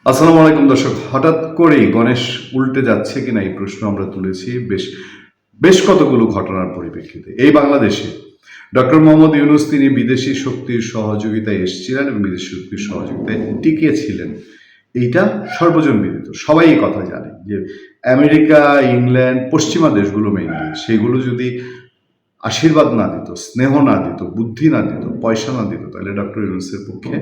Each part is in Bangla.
আসসালামু আলাইকুম দর্শক, হঠাৎ করেই গণেশ উল্টে যাচ্ছে কিনা এই প্রশ্ন আমরা তুলেছি বেশ বেশ কতগুলো ঘটনার পরিপ্রেক্ষিতে। এই বাংলাদেশে ডক্টর মোহাম্মদ ইউনূস তিনি বিদেশি শক্তির সহযোগিতায় এসেছিলেন এবং বিদেশি শক্তির সহযোগিতায় টিকেছিলেন, এইটা সর্বজন বিদিত, সবাই এই কথা জানে যে আমেরিকা, ইংল্যান্ড, পশ্চিমা দেশগুলো মেইনলি সেগুলো যদি আশীর্বাদ না দিত, স্নেহ না দিত, বুদ্ধি না দিত, পয়সা না দিত, তাহলে ডক্টর ইউনূসের পক্ষে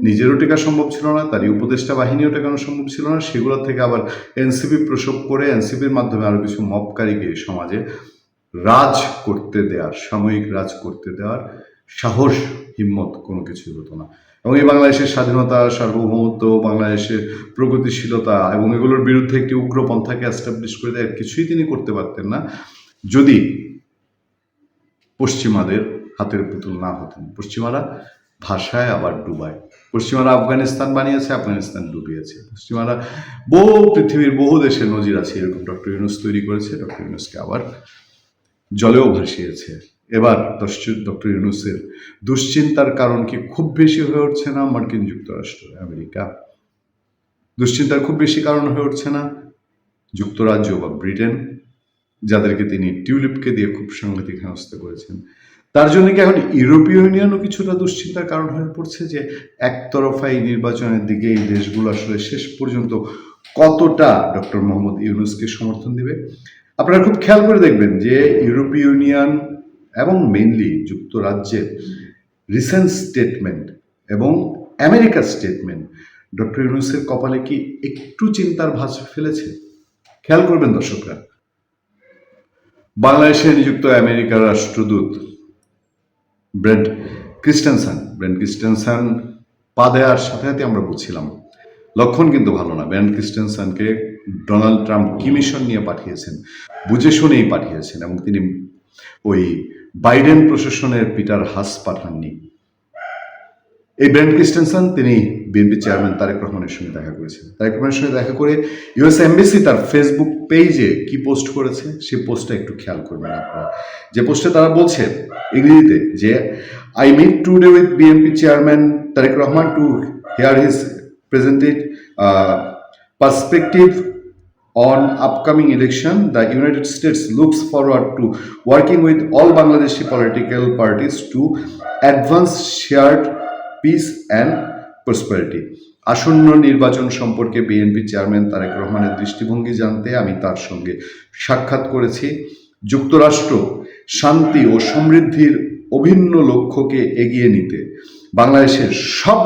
নিজেরও টেকা সম্ভব ছিল না, তারই উপদেষ্টা বাহিনীও টেকানো সম্ভব ছিল না। সেগুলো থেকে আবার এনসিপি প্রসব করে এনসিপির মাধ্যমে আরও কিছু মবকারীকে সমাজে রাজ করতে দেওয়ার, সাময়িক রাজ করতে দেওয়ার সাহস, হিম্মত কোনো কিছুই হতো না। এবং এই বাংলাদেশের স্বাধীনতা, সার্বভৌমত্ব, বাংলাদেশের প্রগতিশীলতা এবং এগুলোর বিরুদ্ধে একটি উগ্রপন্থাকে অ্যাস্টাবলিশ করে দেওয়ার কিছুই তিনি করতে পারতেন না যদি পশ্চিমাদের হাতের পুতুল না হতেন। পশ্চিমারা ভাষায় আবার ডুবায়। পশ্চিমারা আফগানিস্তান বানিয়েছে, আফগানিস্তান ডুবিয়েছে। পশ্চিমারা পৃথিবীর বহু দেশে নজির আছে এরকম। ডক্টর ইউনূস তৈরি করেছে, ডক্টর ইউনূসকে আবার জলেও ভাসিয়েছে। এবার ডক্টর ইউনূসের দুশ্চিন্তার কারণ কি খুব বেশি হয়ে উঠছে না মার্কিন যুক্তরাষ্ট্র, আমেরিকা? দুশ্চিন্তার খুব বেশি কারণ হয়ে উঠছে না যুক্তরাজ্য বা ব্রিটেন, যাদেরকে তিনি টিউলিপকে দিয়ে খুব সাংঘাতিক হেনস্থা করেছেন? তার জন্য কি এখন ইউরোপীয় ইউনিয়নও কিছুটা দুশ্চিন্তার কারণ হয়ে পড়ছে যে একতরফা এই নির্বাচনের দিকে এই দেশগুলো আসলে শেষ পর্যন্ত কতটা ডক্টর মোহাম্মদ ইউনূসকে সমর্থন দিবে? আপনারা খুব খেয়াল করে দেখবেন যে ইউরোপীয় ইউনিয়ন এবং মেইনলি যুক্তরাজ্যের রিসেন্ট স্টেটমেন্ট এবং আমেরিকার স্টেটমেন্ট ডক্টর ইউনূসের কপালে কি একটু চিন্তার ভাঁজ ফেলেছে? খেয়াল করবেন দর্শকরা। বাংলাদেশে নিযুক্ত আমেরিকার রাষ্ট্রদূত ব্রেন্ট ক্রিস্টেনসন পা দেওয়ার সাথে সাথে আমরা বুঝছিলাম লক্ষণ কিন্তু ভালো না। ব্রেন্ট ক্রিস্টেনসনকে ডোনাল্ড ট্রাম্প কি মিশন নিয়ে পাঠিয়েছেন, বুঝে শুনেই পাঠিয়েছেন, এবং তিনি ওই বাইডেন প্রশাসনের পিটার হাস পাঠাননি। এই ব্রেন্ট ক্রিস্টেনসন তিনি বিএনপি চেয়ারম্যান তারেক রহমানের সঙ্গে দেখা করেছেন। তারেক রহমানের সঙ্গে দেখা করে ইউএস এমবেসি তার ফেসবুক পেজে কি পোস্ট করেছে সেই পোস্টটা একটু খেয়াল করবেন আপনারা। যে পোস্টে তারা বলছে ইংরেজিতে যে I meet today with BNP chairman Tarique Rahman to hear his presented perspective on upcoming election. The United States looks forward to working with all Bangladeshi political parties to advance shared peace and prosperity. আসন্ন নির্বাচন সম্পর্কে বিএনপি চেয়ারম্যান তারেক রহমানের দৃষ্টিভঙ্গি জানতে আমি তার সঙ্গে সাক্ষাৎ করেছি। যুক্তরাষ্ট্র শান্তি ও সমৃদ্ধির অভিন্ন লক্ষ্যকে এগিয়ে নিতে বাংলাদেশের সব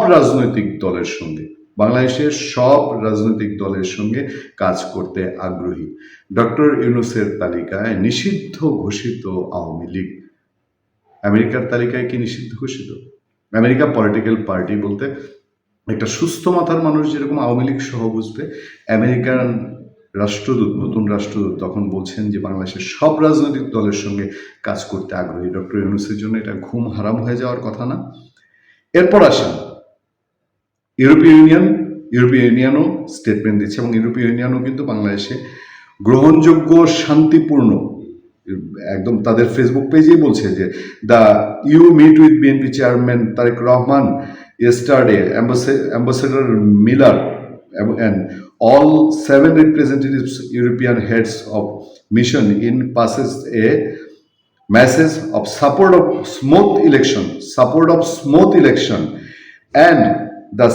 রাজনৈতিক দলের সঙ্গে কাজ করতে আগ্রহী। ডক্টর ইউনূসের তালিকায় নিষিদ্ধ ঘোষিত আওয়ামী লীগ। আমেরিকার তালিকায় কি নিষিদ্ধ ঘোষিত? আমেরিকা পলিটিক্যাল পার্টি বলতে একটা সুস্থ মাথার মানুষ যেরকম আওয়ামী লীগ সহ বুঝবে, আমেরিকান রাষ্ট্রদূত, নতুন রাষ্ট্রদূত তখন বলছেন যে বাংলাদেশের সব রাজনৈতিক দলের সঙ্গে কাজ করতে আগ্রহী। ডক্টর ইউনূসের জন্য এটা ঘুম হারাম হয়ে যাওয়ার কথা না? এরপর আসেন ইউরোপীয় ইউনিয়নও স্টেটমেন্ট দিচ্ছে, এবং ইউরোপীয় ইউনিয়নও কিন্তু বাংলাদেশে গ্রহণযোগ্য, শান্তিপূর্ণ, একদম তাদের ফেসবুক পেজেই বলছে যে the you meet with BNP chairman Tarique Rahman yesterday, Ambassador Miller and all 7 representatives European heads of mission in passes a message of support of smooth election and the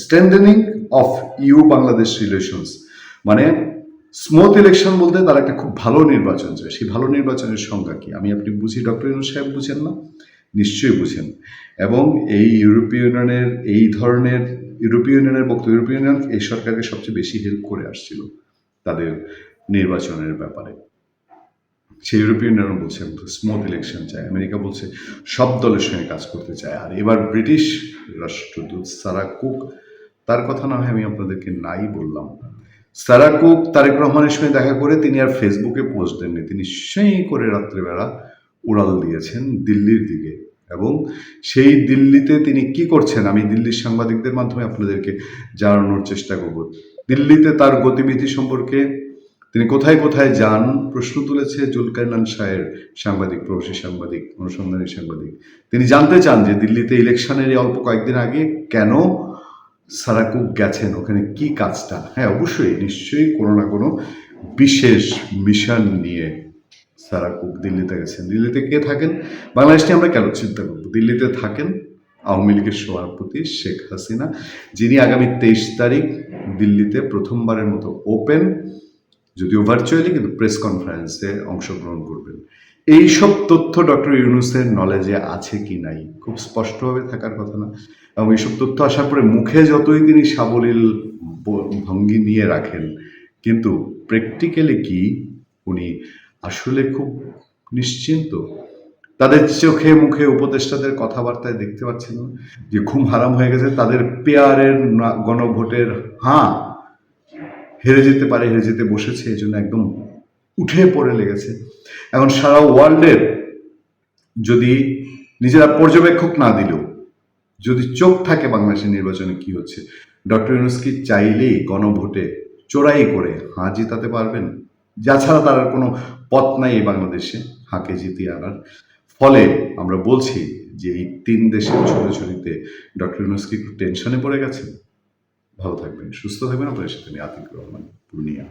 strengthening of EU-Bangladesh relations. মানে স্মুথ ইলেকশন বলতে তারা একটা খুব ভালো নির্বাচন চায়। সেই ভালো নির্বাচনের সংজ্ঞা কি আমি আপনি বুঝি, ডক্টর ইউনূস সাহেব বুঝেন না? নিশ্চয়ই বুঝেন। এবং এই ইউরোপীয় ইউনিয়নের বক্তব্য, ইউরোপীয় ইউনিয়ন এই সরকারকে সবচেয়ে বেশি হেল্প করে আসছিল তাদের নির্বাচনের ব্যাপারে। সেই ইউরোপীয় ইউনিয়ন বলছে স্মুথ ইলেকশন চায়, আমেরিকা বলছে সব দলের সঙ্গে কাজ করতে চায়। আর এবার ব্রিটিশ রাষ্ট্রদূত সারা কুক, তার কথা না হয় আমি আপনাদেরকে নাই বললাম। সারা কুক তারেক রহমানের সঙ্গে দেখা করে তিনি আর ফেসবুকে পোস্ট দেননি, তিনি সেই করে রাত্রেবেলা উড়াল দিয়েছেন দিল্লির দিকে। এবং সেই দিল্লিতে তিনি কি করছেন আমি দিল্লির সাংবাদিকদের মাধ্যমে আপনাদেরকে জানানোর চেষ্টা করব। দিল্লিতে তার গতিবিধি সম্পর্কে তিনি কোথায় কোথায় যান প্রশ্ন তুলেছে জুলকারনাইন শাহের সাংবাদিক, প্রবাসী সাংবাদিক, অনুসন্ধানী সাংবাদিক। তিনি জানতে চান যে দিল্লিতে ইলেকশনের অল্প কয়েকদিন আগে কেন সারাকুক গেছেন, ওখানে কি কাজটা? হ্যাঁ, অবশ্যই নিশ্চয়ই কোনো না কোনো বিশেষ মিশন নিয়ে সারাকুক দিল্লিতে গেছেন। দিল্লিতে কে থাকেন? বাংলাদেশ নিয়ে আমরা কেন চিন্তা করবো? দিল্লিতে থাকেন আওয়ামী লীগের সভাপতি শেখ হাসিনা, যিনি আগামী 23 তারিখ দিল্লিতে প্রথমবারের মতো ওপেন, যদিও ভার্চুয়ালি, কিন্তু প্রেস কনফারেন্সে অংশগ্রহণ করবেন। এইসব তথ্য ডক্টর ইউনূসের নলেজে আছে কি নাই খুব স্পষ্টভাবে থাকার কথা না? এবং এইসব তথ্য আসার পরে মুখে যতই তিনি সাবলীল ভঙ্গি নিয়ে রাখেন, কিন্তু প্র্যাকটিক্যালি কি উনি আসলে খুব নিশ্চিন্ত? তাদের চোখে মুখে উপদেষ্টাদের কথাবার্তায় দেখতে পাচ্ছেন না যে ঘুম হারাম হয়ে গেছে? তাদের পেয়ারের গণভোটের হেরে যেতে পারে, হেরে যেতে বসেছে, এই জন্য একদম উঠে পড়ে লেগেছে। এখন সারা ওয়ার্ল্ডের যদি নিজেরা পর্যবেক্ষক না দিলেও যদি চোখ থাকে বাংলাদেশের নির্বাচনে কি হচ্ছে, ডক্টর ইউনূস কি চাইলেই গণভোটে চোরাই করে হাঁ জিতাতে পারবেন? যা ছাড়া তার আর কোনো পথ নাই এই বাংলাদেশে হাঁকে জিতিয়ে আনার। ফলে আমরা বলছি যে এই 3 দেশের ছোটাছুটিতে ডক্টর ইউনূস কি একটু টেনশনে পড়ে গেছেন? ভালো থাকবেন, সুস্থ থাকবেন। আপনাদের সাথে আমি আতিক রহমান, পূর্ণিয়া।